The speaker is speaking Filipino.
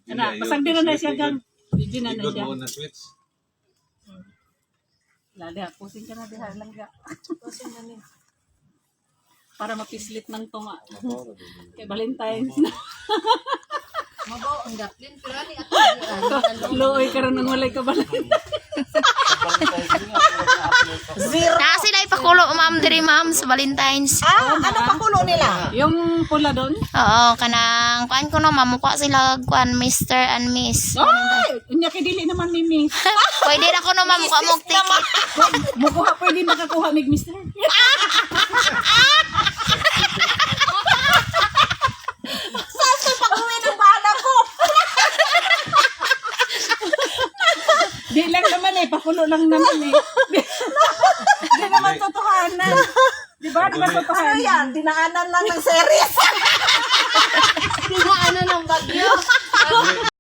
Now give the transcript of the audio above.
Ana, basag din na siya gang. Hindi na Ikot siya. mo na switch. Lada, pusing ka na diha lang ga. Para mapislit ng tunga. Kay Valentine's na. Mabaw ang gaplin pero ni ato. Looy karon nang walay ka balay. Na sila ipakulo ma'am diri ma'am sa Valentine's. Ano pa kulo nila? Yung pula doon. Oo, kanang kuan ko no mamukha sila kuan Mr. and Miss. Ay, unya kay dili naman ni Miss. Pwede na ko no mamukha mo ticket. Mukuha pwede makakuha mig Mr. Saan pag-uwi ng bala ko? Di lang naman eh, pakulo lang naman eh. Di naman totohanan. Di ba? Di ba Ano totohanan? yan? Dinaanan lang ng series. Ano ng bagyo?